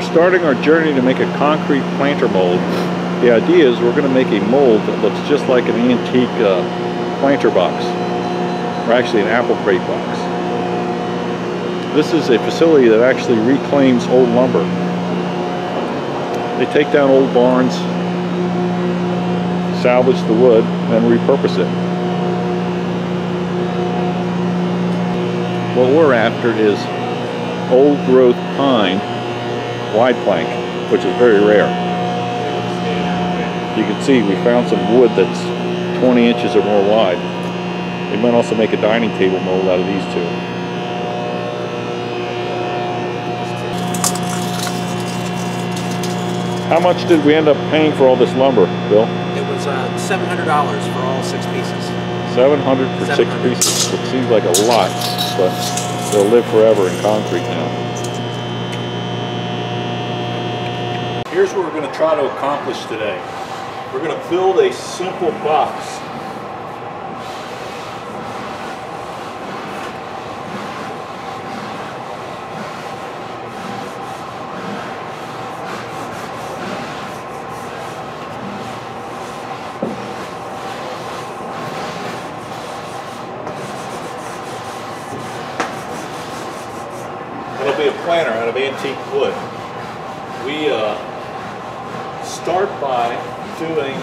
starting our journey to make a concrete planter mold. The idea is we're going to make a mold that looks just like an antique planter box, or actually an apple crate box. This is a facility that actually reclaims old lumber. They take down old barns, salvage the wood, and repurpose it. What we're after is old growth pine wide plank, which is very rare. You can see we found some wood that's 20 inches or more wide. We might also make a dining table mold out of these two. How much did we end up paying for all this lumber, Bill? It was $700 for all 6 pieces. $700 for 6 pieces. It seems like a lot, but they'll live forever in concrete now. Here's what we're going to try to accomplish today. We're going to build a simple box. It'll be a planter out of antique wood. We start by doing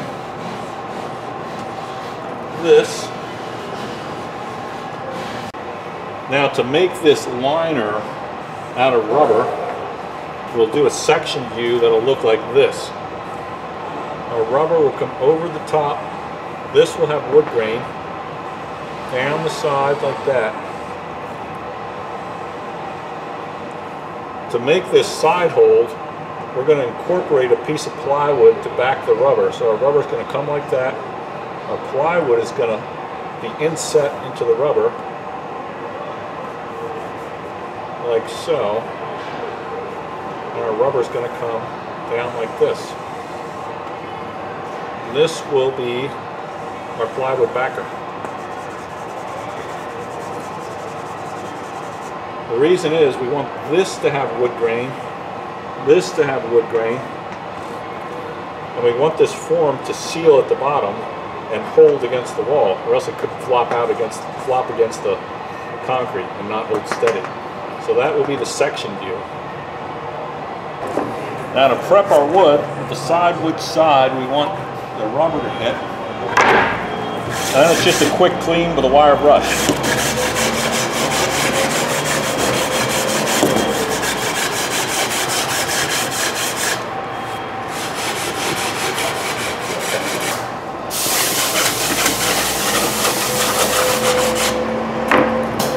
this. Now, to make this liner out of rubber, we'll do a section view that'll look like this. Our rubber will come over the top. This will have wood grain down the sides like that. To make this side hold, we're going to incorporate a piece of plywood to back the rubber. So our rubber is going to come like that. Our plywood is going to be inset into the rubber, like so. And our rubber is going to come down like this. This will be our plywood backer. The reason is we want this to have wood grain, this to have wood grain, and we want this form to seal at the bottom and hold against the wall, or else it could flop against the concrete and not hold steady. So that will be the section view. Now, to prep our wood, decide which side we want the rubber to hit. And then it's just a quick clean with a wire brush.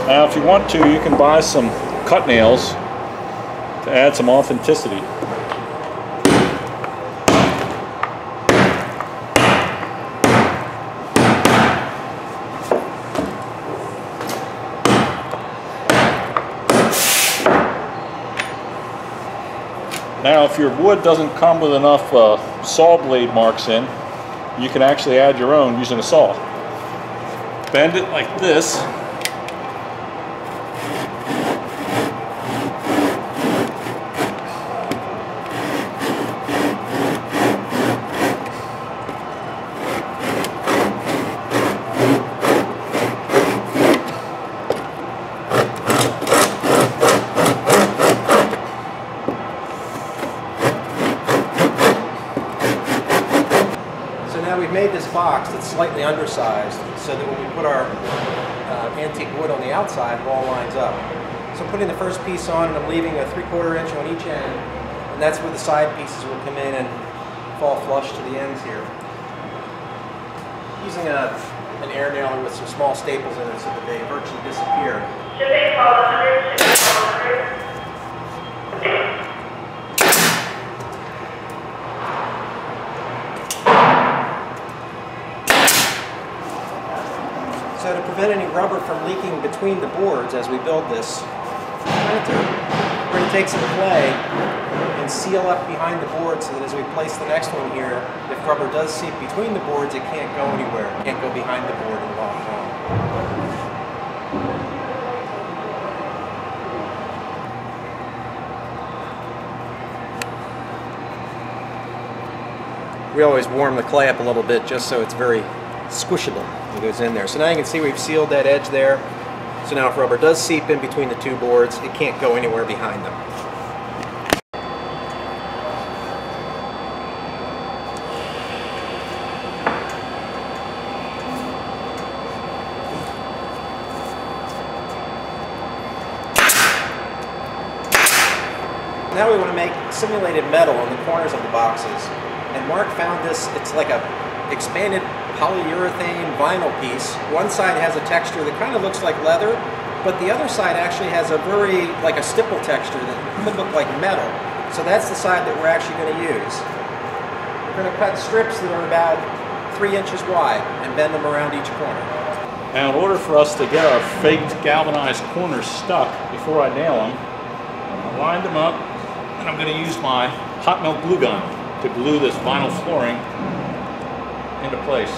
Now, if you want to, you can buy some cut nails to add some authenticity. Now, if your wood doesn't come with enough saw blade marks in, you can actually add your own using a saw. Bend it like this. Made this box that's slightly undersized so that when we put our antique wood on the outside, it all lines up. So I'm putting the first piece on and I'm leaving a 3/4 inch on each end, and that's where the side pieces will come in and fall flush to the ends here. Using an air nailer with some small staples in it so that they virtually disappear. Shipping 1200, shipping 1200. So to prevent any rubber from leaking between the boards as we build this planter, we're going to take some clay and seal up behind the board so that as we place the next one here, if rubber does seep between the boards, it can't go anywhere. It can't go behind the board and lock down. We always warm the clay up a little bit just so it's very squishable when it goes in there. So now you can see we've sealed that edge there. So now if rubber does seep in between the two boards, it can't go anywhere behind them. Now we want to make simulated metal on the corners of the boxes. And Mark found this, it's like a expanded polyurethane vinyl piece. One side has a texture that kind of looks like leather, but the other side actually has a very, like a stipple texture that could look like metal. So that's the side that we're actually going to use. We're going to cut strips that are about 3 inches wide and bend them around each corner. Now in order for us to get our faked galvanized corners stuck before I nail them, I'm going to line them up, and I'm going to use my hot melt glue gun to glue this vinyl flooring into place.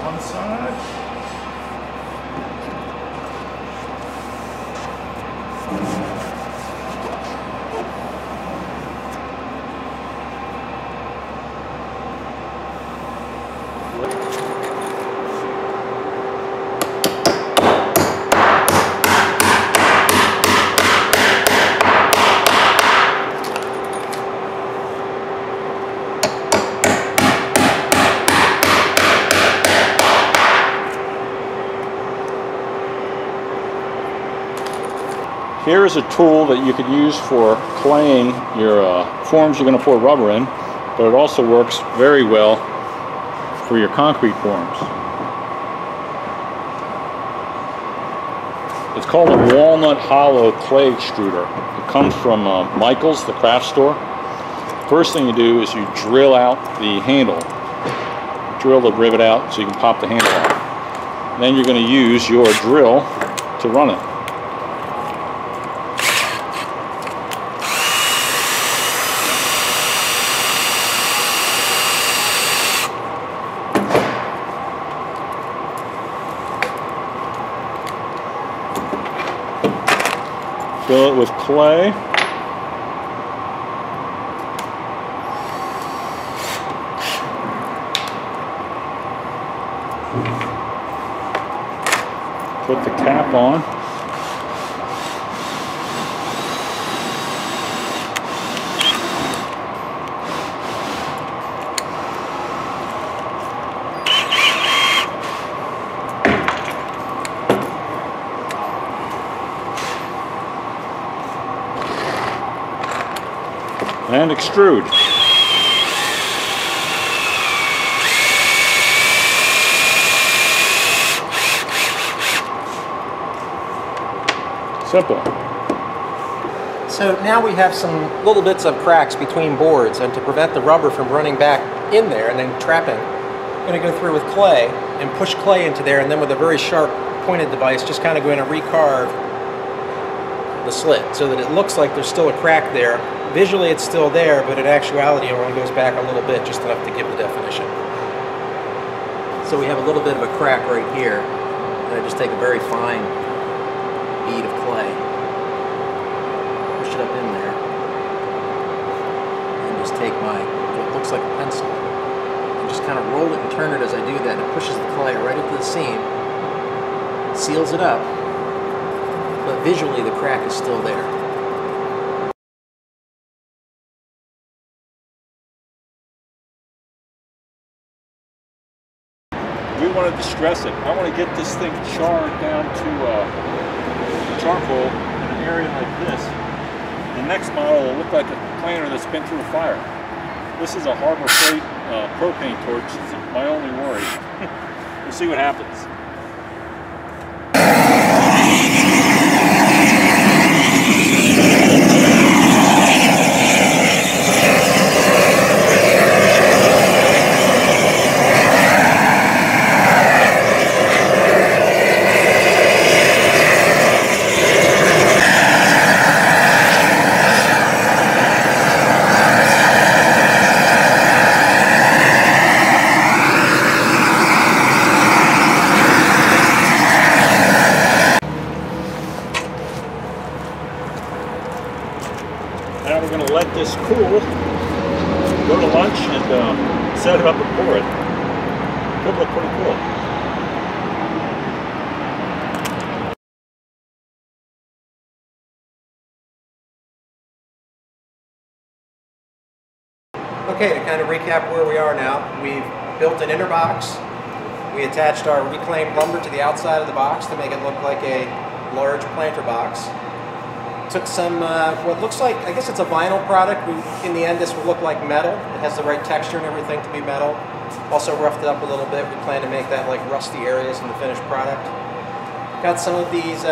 One side. Here is a tool that you could use for claying your forms you're going to pour rubber in, but it also works very well for your concrete forms. It's called a walnut hollow clay extruder. It comes from Michael's, the craft store. First thing you do is you drill out the handle. Drill the rivet out so you can pop the handle off. And then you're going to use your drill to run it. Fill it with clay. Put the cap on. And extrude. Simple. So now we have some little bits of cracks between boards, and to prevent the rubber from running back in there and then trapping, I'm going to go through with clay and push clay into there, and then with a very sharp pointed device just kind of going to recarve the slit so that it looks like there's still a crack there. Visually it's still there, but in actuality it only goes back a little bit, just enough to give the definition. So we have a little bit of a crack right here, and I just take a very fine bead of clay, push it up in there, and just take what looks like a pencil, and just kind of roll it and turn it as I do that, and it pushes the clay right into the seam, seals it up, but visually the crack is still there. We want to distress it. I want to get this thing charred down to charcoal in an area like this. The next model will look like a planter that's been through a fire. This is a Harbor Freight propane torch. It's my only worry. We'll see what happens. this cool, go to lunch and set it up and pour it. Could look pretty cool. Okay, to kind of recap where we are now, we've built an inner box. We attached our reclaimed lumber to the outside of the box to make it look like a large planter box. Took some, what looks like, I guess it's a vinyl product. In the end, this will look like metal. It has the right texture and everything to be metal. Also roughed it up a little bit. We plan to make that like rusty areas in the finished product. Got some of these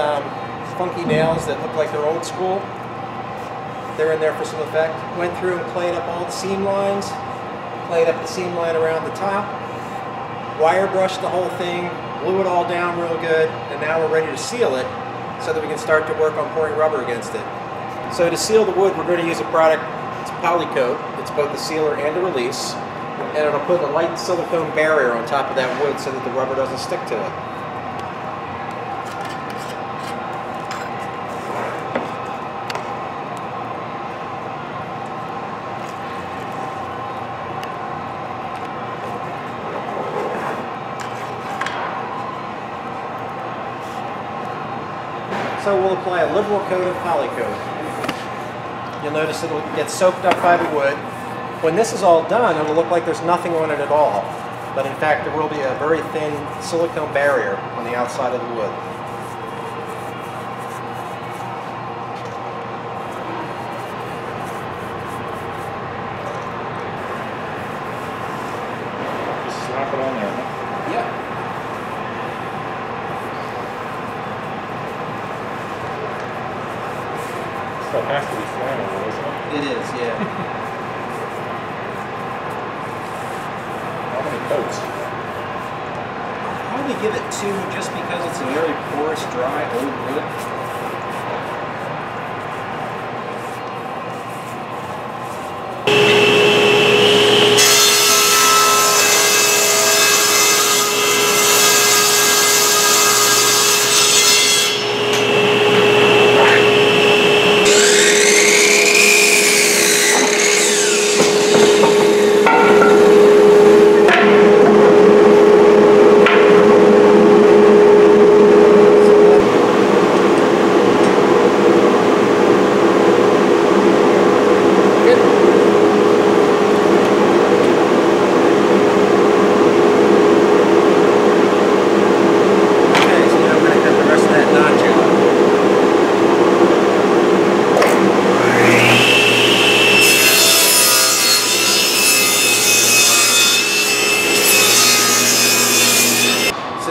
funky nails that look like they're old school. They're in there for some effect. Went through and played up all the seam lines. Played up the seam line around the top. Wire brushed the whole thing. Blew it all down real good. And now we're ready to seal it so that we can start to work on pouring rubber against it. So to seal the wood, we're going to use a product, it's Polycoat. It's both a sealer and a release. And it'll put a light silicone barrier on top of that wood so that the rubber doesn't stick to it. So we'll apply a liberal coat of Polycoat. You'll notice it'll get soaked up by the wood. When this is all done, it'll look like there's nothing on it at all. But in fact, there will be a very thin silicone barrier on the outside of the wood. Just slap it on there, huh? Yeah. It has to be flammable, isn't it? It is, yeah. How many coats? I'll probably give it 2 just because it's a very porous, dry, old wood.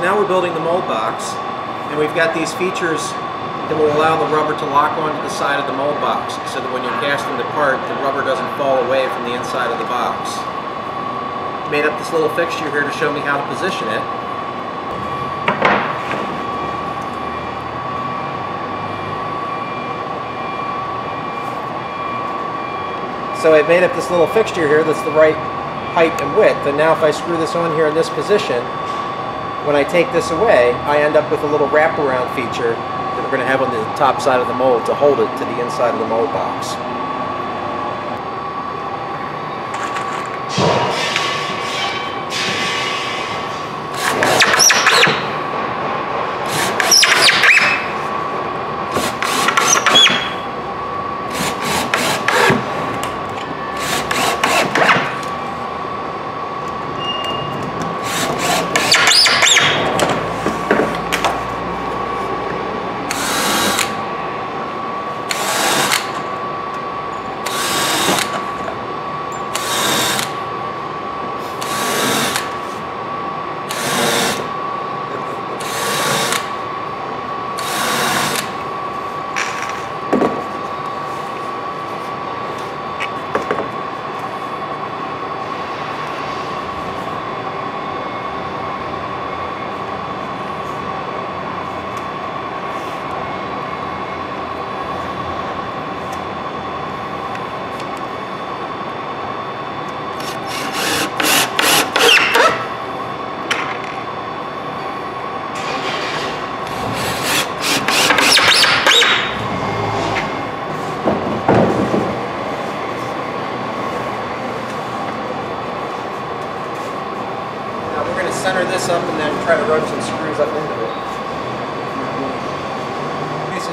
Now we're building the mold box, and we've got these features that will allow the rubber to lock onto the side of the mold box so that when you're casting the part, the rubber doesn't fall away from the inside of the box. Made up this little fixture here to show me how to position it. So I've made up this little fixture here that's the right height and width, and now if I screw this on here in this position, when I take this away, I end up with a little wraparound feature that we're going to have on the top side of the mold to hold it to the inside of the mold box.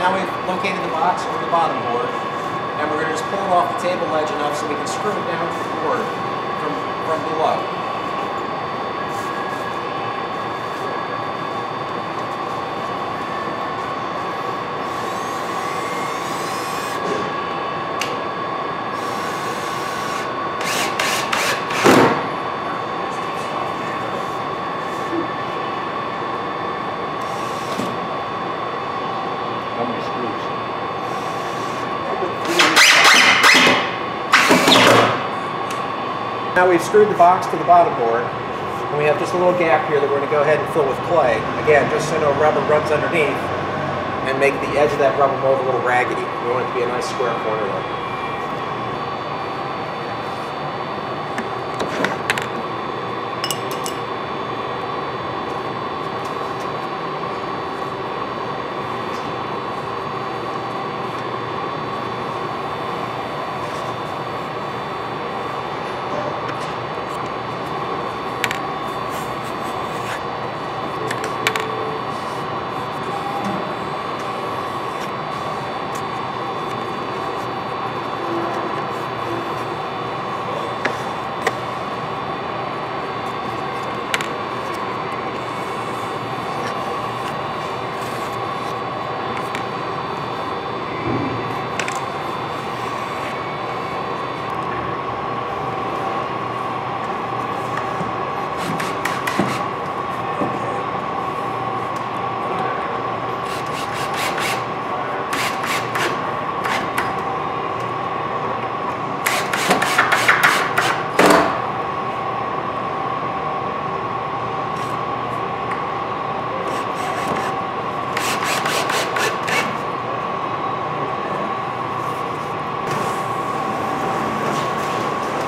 now we've located the box on the bottom board, and we're going to just pull it off the table ledge enough so we can screw it down to the board from below. How many screws? Now we've screwed the box to the bottom board, and we have just a little gap here that we're going to go ahead and fill with clay. Again, just so no rubber runs underneath and make the edge of that rubber mold a little raggedy. We want it to be a nice square corner though.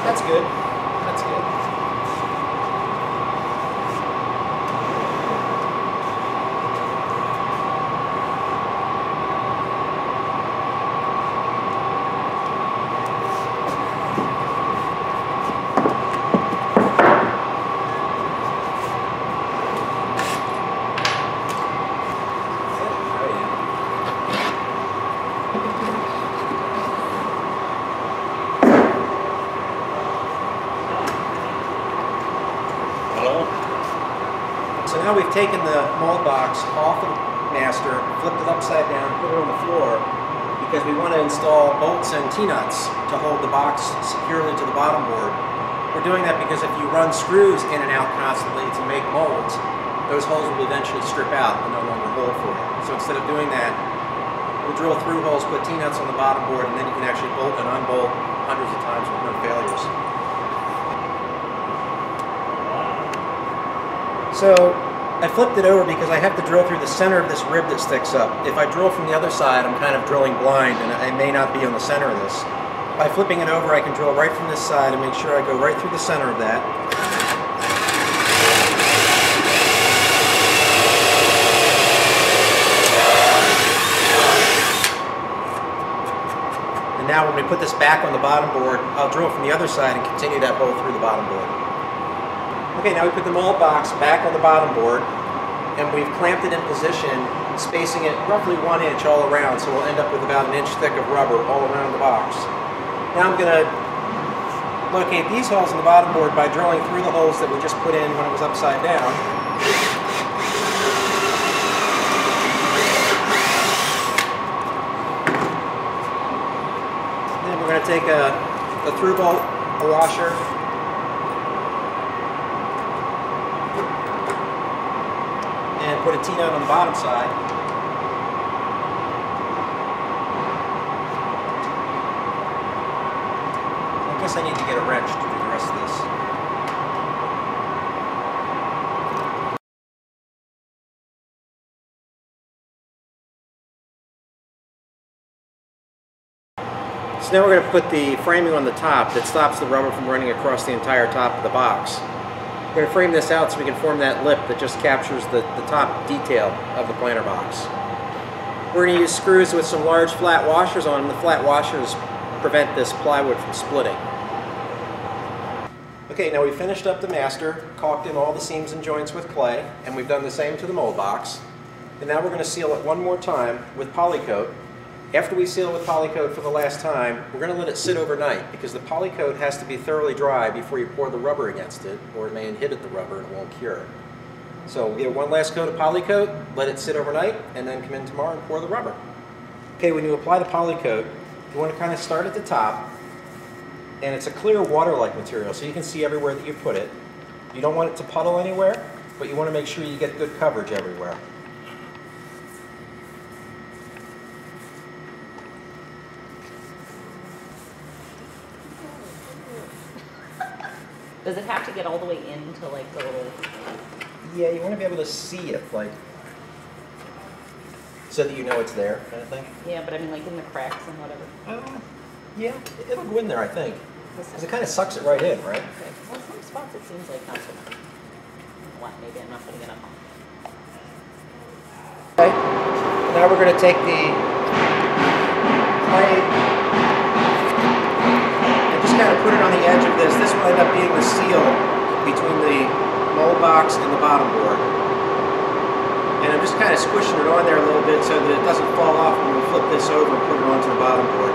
That's good. That's good. So now we've taken the mold box off of the master, flipped it upside down, put it on the floor, because we want to install bolts and T-nuts to hold the box securely to the bottom board. We're doing that because if you run screws in and out constantly to make molds, those holes will eventually strip out and no longer hold for you. So instead of doing that, we'll drill through holes, put T-nuts on the bottom board, and then you can actually bolt and unbolt hundreds of times with no failures. So I flipped it over because I have to drill through the center of this rib that sticks up. If I drill from the other side, I'm kind of drilling blind and I may not be on the center of this. By flipping it over, I can drill right from this side and make sure I go right through the center of that. And now when we put this back on the bottom board, I'll drill from the other side and continue that hole through the bottom board. Okay, now we put the mold box back on the bottom board, and we've clamped it in position, spacing it roughly 1 inch all around, so we'll end up with about 1 inch thick of rubber all around the box. Now I'm going to locate these holes in the bottom board by drilling through the holes that we just put in when it was upside down. Then we're going to take a through bolt, a washer, and put a T-nut on the bottom side. I guess I need to get a wrench to do the rest of this. So now we're going to put the framing on the top that stops the rubber from running across the entire top of the box. We're going to frame this out so we can form that lip that just captures the top detail of the planter box. We're going to use screws with some large flat washers on them. The flat washers prevent this plywood from splitting. Okay, now we've finished up the master, caulked in all the seams and joints with clay, and we've done the same to the mold box. And now we're going to seal it one more time with polycoat. After we seal it with polycoat for the last time, we're going to let it sit overnight because the polycoat has to be thoroughly dry before you pour the rubber against it, or it may inhibit the rubber and it won't cure. So we'll get one last coat of polycoat, let it sit overnight, and then come in tomorrow and pour the rubber. Okay, when you apply the polycoat, you want to kind of start at the top, and it's a clear water-like material, so you can see everywhere that you put it. You don't want it to puddle anywhere, but you want to make sure you get good coverage everywhere. Does it have to get all the way into like the little... Yeah, you want to be able to see it, like, so that you know it's there, kind of thing. Yeah, but I mean like in the cracks and whatever. Yeah, it'll go in there, I think. Because it kind of sucks it right in, right? Okay. Well, some spots it seems like not so much. What? Maybe I'm not putting enough on. Okay. Now we're going to take the blade and just kind of put it on the edge of this. This will end up being the seal between the mold box and the bottom board. And I'm just kind of squishing it on there a little bit so that it doesn't fall off when we flip this over and put it onto the bottom board.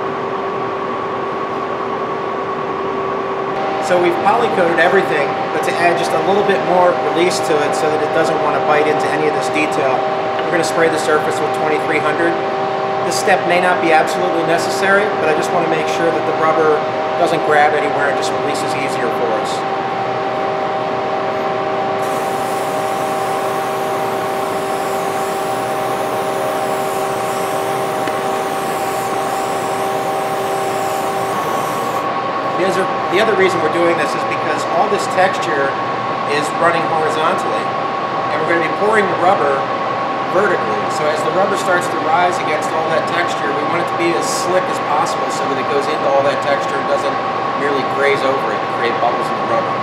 So we've polycoated everything, but to add just a little bit more release to it so that it doesn't want to bite into any of this detail, we're going to spray the surface with 2300. This step may not be absolutely necessary, but I just want to make sure that the rubber doesn't grab anywhere and just releases easier for us. The other reason we're doing this is because all this texture is running horizontally, and we're going to be pouring the rubber vertically. So as the rubber starts to rise against all that texture, we want it to be as slick as possible so that it goes into all that texture and doesn't merely graze over it and create bubbles in the rubber.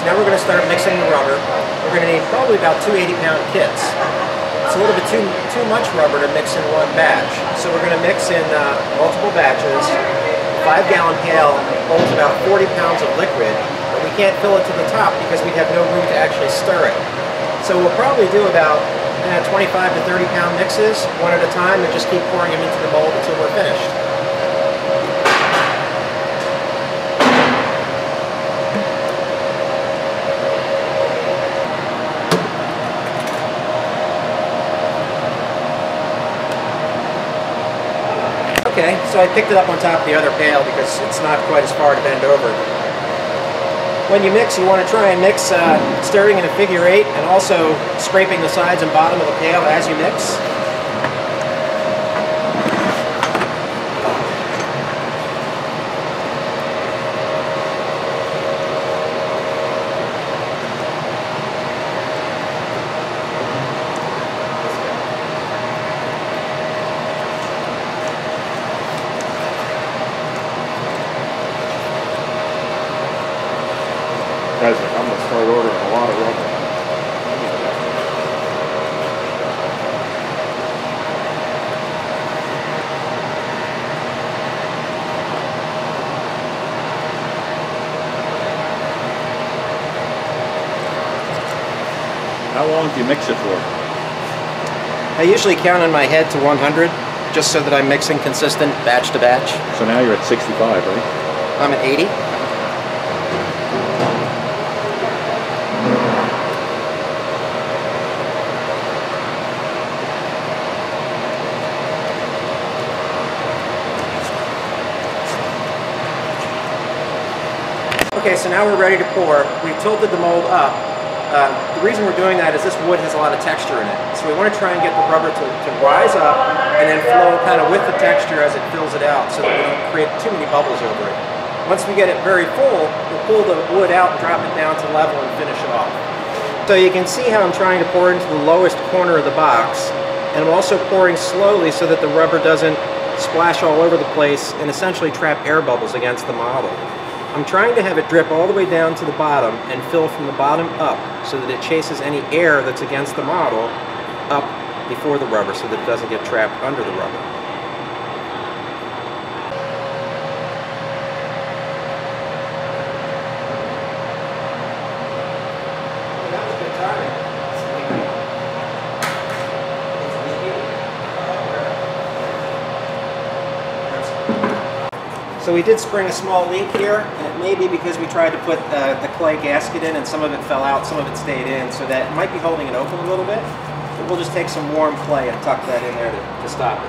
Now we're going to start mixing the rubber. We're going to need probably about 2 80-pound kits. It's a little bit too much rubber to mix in one batch. So we're going to mix in multiple batches. A 5-gallon pail holds about 40 pounds of liquid, but we can't fill it to the top because we have no room to actually stir it. So we'll probably do about 25 to 30-pound mixes, one at a time, and just keep pouring them into the mold until we're finished. Okay, so I picked it up on top of the other pail because it's not quite as far to bend over. When you mix, you want to try and mix stirring in a figure 8 and also scraping the sides and bottom of the pail as you mix. Guys, I'm going to start ordering a lot of rubber. How long do you mix it for? I usually count in my head to 100, just so that I'm mixing consistent batch to batch. So now you're at 65, right? I'm at 80. Okay, so now we're ready to pour. We've tilted the mold up. The reason we're doing that is this wood has a lot of texture in it. So we want to try and get the rubber to rise up and then flow kind of with the texture as it fills it out so that we don't create too many bubbles over it. Once we get it very full, we'll pull the wood out and drop it down to level and finish it off. So you can see how I'm trying to pour into the lowest corner of the box, and I'm also pouring slowly so that the rubber doesn't splash all over the place and essentially trap air bubbles against the model. I'm trying to have it drip all the way down to the bottom and fill from the bottom up so that it chases any air that's against the model up before the rubber so that it doesn't get trapped under the rubber. So we did spring a small leak here, and it may be because we tried to put the clay gasket in and some of it fell out, some of it stayed in, so that it might be holding it open a little bit. But we'll just take some warm clay and tuck that in there to stop it.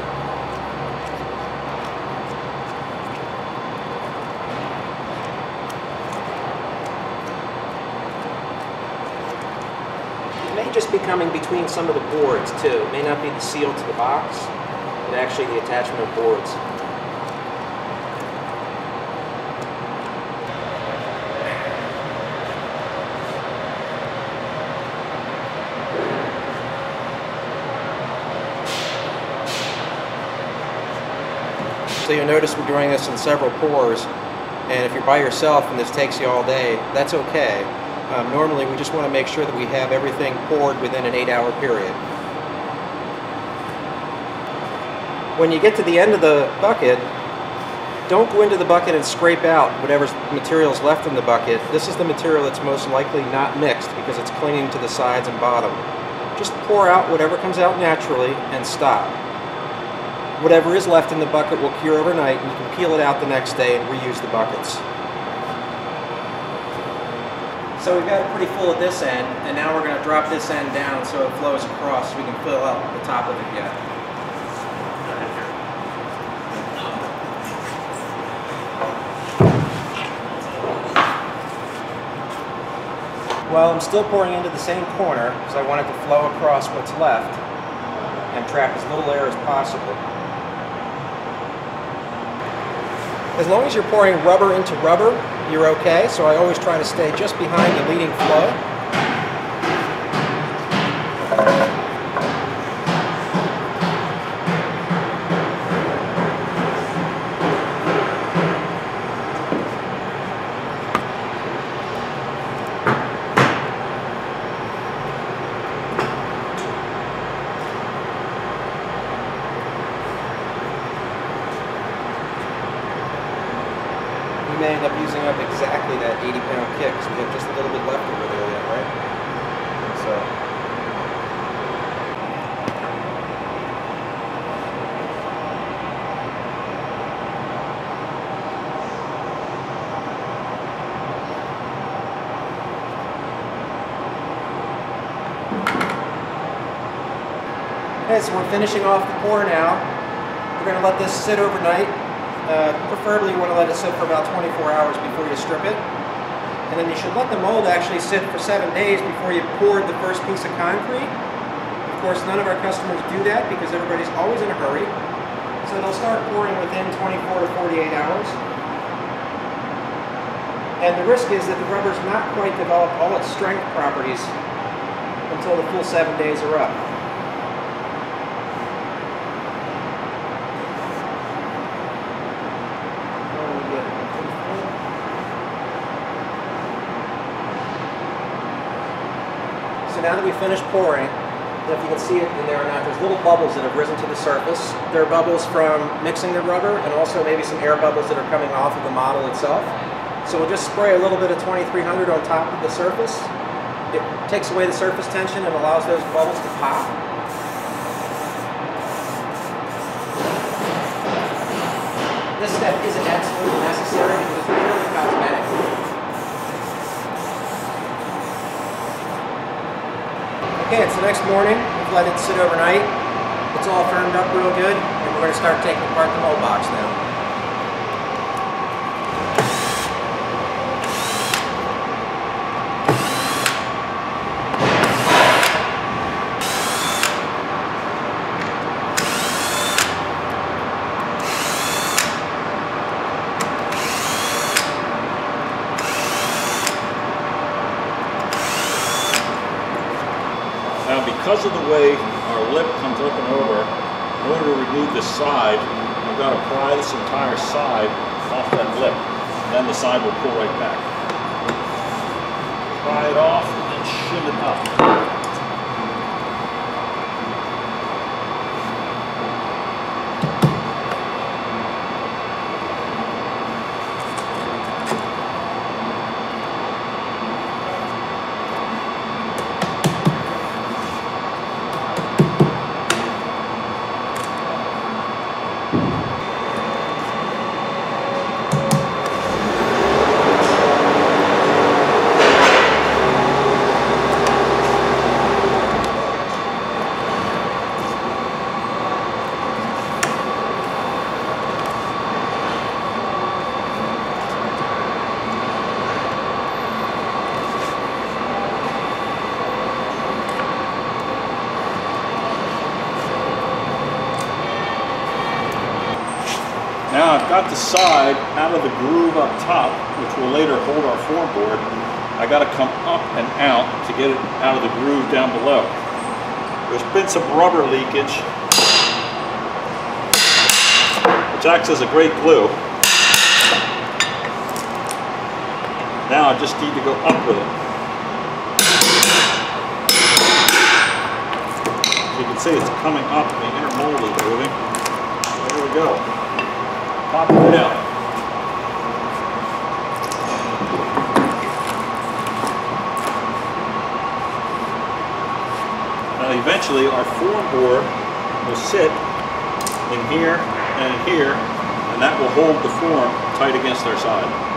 It may just be coming between some of the boards too. It may not be the seal to the box, but actually the attachment of boards. So you'll notice we're doing this in several pours, and if you're by yourself and this takes you all day, that's okay. Normally we just want to make sure that we have everything poured within an 8-hour period. When you get to the end of the bucket, don't go into the bucket and scrape out whatever material is left in the bucket. This is the material that's most likely not mixed because it's clinging to the sides and bottom. Just pour out whatever comes out naturally and stop. Whatever is left in the bucket will cure overnight, and you can peel it out the next day and reuse the buckets. So we've got it pretty full at this end, and now we're going to drop this end down so it flows across so we can fill up the top of it yet. Well, I'm still pouring into the same corner because I want it to flow across what's left and trap as little air as possible. As long as you're pouring rubber into rubber, you're okay, so I always try to stay just behind the leading flow. We may end up using up exactly that 80-pound kit because we have just a little bit left over there yet, right? So. Okay, so we're finishing off the pour now. We're going to let this sit overnight. Preferably you want to let it sit for about 24 hours before you strip it. And then you should let the mold actually sit for 7 days before you poured the first piece of concrete. Of course, none of our customers do that because everybody's always in a hurry. So they'll start pouring within 24 to 48 hours. And the risk is that the rubber's not quite developed all its strength properties until the full 7 days are up. Now that we've finished pouring, if you can see it in there or not, there's little bubbles that have risen to the surface. They're bubbles from mixing the rubber and also maybe some air bubbles that are coming off of the model itself. So we'll just spray a little bit of 2300 on top of the surface. It takes away the surface tension and allows those bubbles to pop. This step isn't absolutely necessary because it's purely cosmetic. Okay, it's the next morning. We've let it sit overnight. It's all firmed up real good, and we're going to start taking apart the mold box now. because of the way our lip comes up and over, in order to remove this side, I've got to pry this entire side off that lip. Then the side will pull right back. Pry it off and then shim it up. Now I've got the side out of the groove up top, which will later hold our form board. I got to come up and out to get it out of the groove down below. There's been some rubber leakage, which acts as a great glue. Now I just need to go up with it. As you can see, it's coming up, the inner mold is moving. There we go. Pop it out. Now eventually our form board will sit in here and in here, and that will hold the form tight against our side.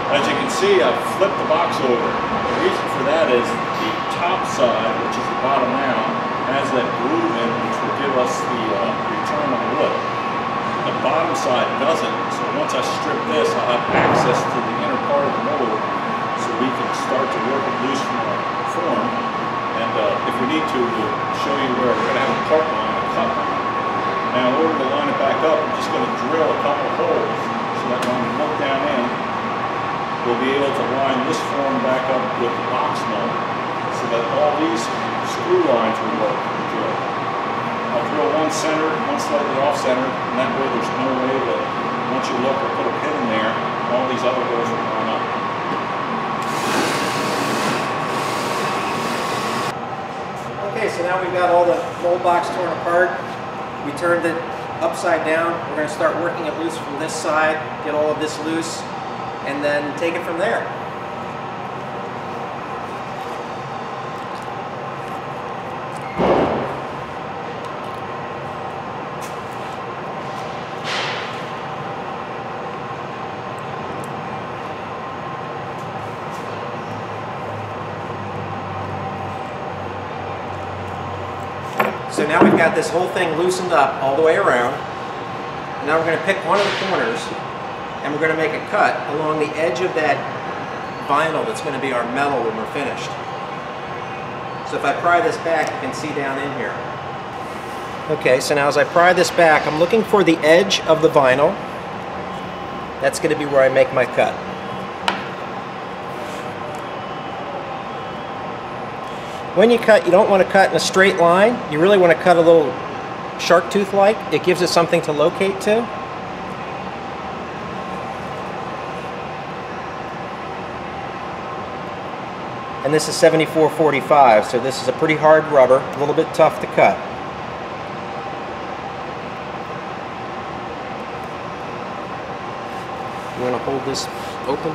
As you can see, I've flipped the box over. The reason for that is the top side, which is the bottom now, has that groove in which will give us the return on the wood. The bottom side doesn't, so once I strip this, I'll have access to the inner part of the mold so we can start to work it loose from our form. And if we need to, we'll show you where we're going to have a part line, a cut line. Now in order to line it back up, I'm just going to drill a couple of holes so that when we look down in, we'll be able to line this form back up with the box mold so that all these screw lines will work. I'll drill one centered, one slightly off-centered, and that way there's no way that once you look or put a pin in there, all these other holes will line up. Okay, so now we've got all the mold box torn apart. We turned it upside down. We're going to start working it loose from this side, get all of this loose, and then take it from there. So now we've got this whole thing loosened up all the way around. Now we're going to pick one of the corners and we're going to make a cut along the edge of that vinyl that's going to be our metal when we're finished. So if I pry this back, you can see down in here. Okay, so now as I pry this back, I'm looking for the edge of the vinyl. That's going to be where I make my cut. When you cut, you don't want to cut in a straight line. You really want to cut a little shark tooth-like. It gives us something to locate to. And this is 7445, so this is a pretty hard rubber, a little bit tough to cut. You want to hold this open?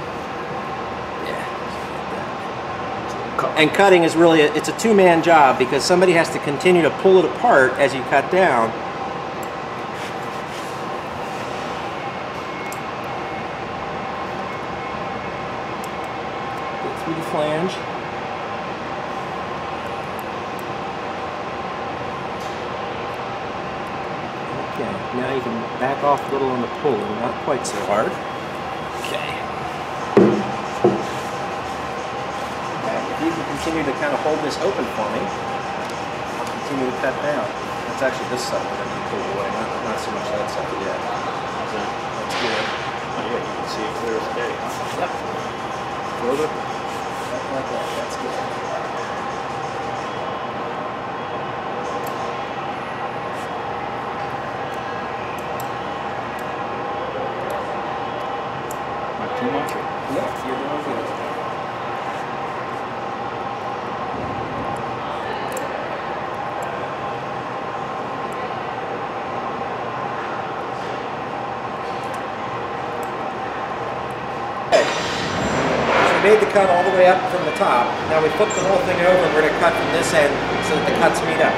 And cutting is really, it's a two-man job because somebody has to continue to pull it apart as you cut down. Okay, now you can back off a little on the pulley, not quite so hard. Okay. Okay, if you can continue to kind of hold this open for me, I'll continue to cut down. That's actually this side that I need to pull away, not so much that side yet. That's good. Oh yeah, you can see it clear as day, huh? Yep. Further? Like that, that's good. Not too much? Yeah, you're doing good. Made the cut all the way up from the top. Now we flip the whole thing over and we're going to cut from this end so that the cuts meet up.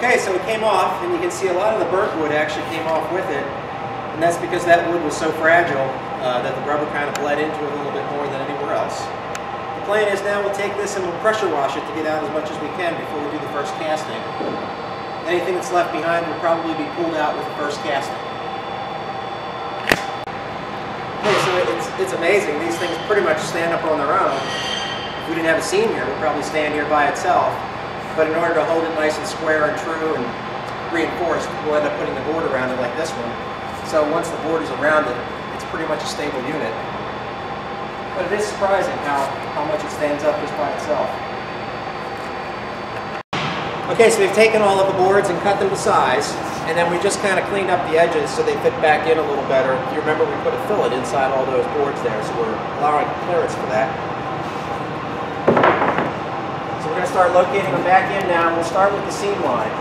Okay, so it came off, and you can see a lot of the burnt wood actually came off with it, and that's because that wood was so fragile that the rubber kind of bled into it a little bit more than anywhere else. The plan is now we'll take this and we'll pressure wash it to get out as much as we can before we do the first casting. Anything that's left behind will probably be pulled out with the first casting. Okay, so it's amazing. These things pretty much stand up on their own. If we didn't have a seam here, it would probably stand here by itself. But in order to hold it nice and square and true and reinforced, we'll end up putting the board around it like this one. So once the board is around it, it's pretty much a stable unit. But it is surprising how much it stands up just by itself. Okay, so we've taken all of the boards and cut them to size, and then we just kind of cleaned up the edges so they fit back in a little better. If you remember, we put a fillet inside all those boards there, so we're allowing clearance for that. So we're going to start locating them back in now, and we'll start with the seam line.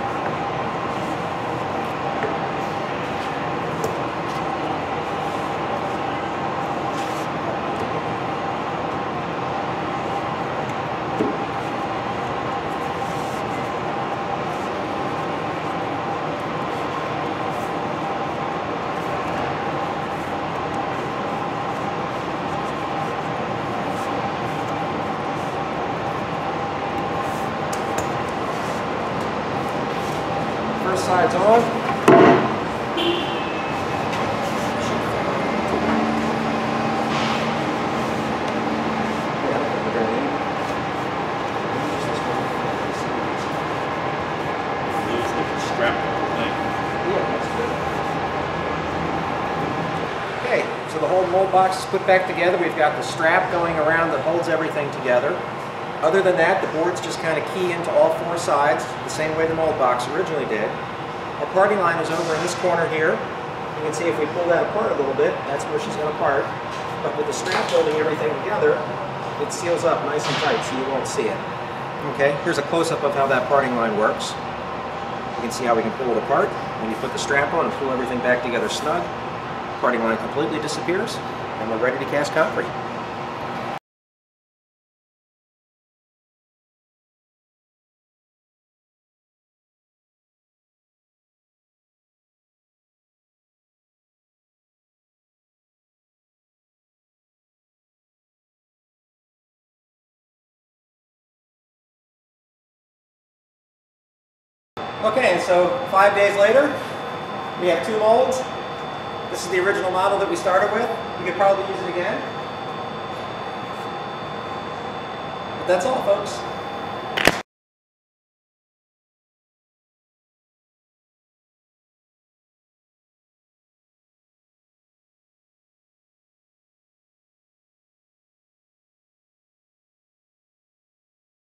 First side's on. Okay, so the whole mold box is put back together. We've got the strap going around that holds everything together. Other than that, the boards just kind of key into all four sides, the same way the mold box originally did. Our parting line is over in this corner here. You can see if we pull that apart a little bit, that's where she's going to part. but with the strap holding everything together, it seals up nice and tight so you won't see it. Okay, here's a close-up of how that parting line works. You can see how we can pull it apart. When you put the strap on and pull everything back together snug, parting line completely disappears, and we're ready to cast concrete. Okay, and so 5 days later, we have 2 molds. This is the original model that we started with. We could probably use it again. But that's all, folks.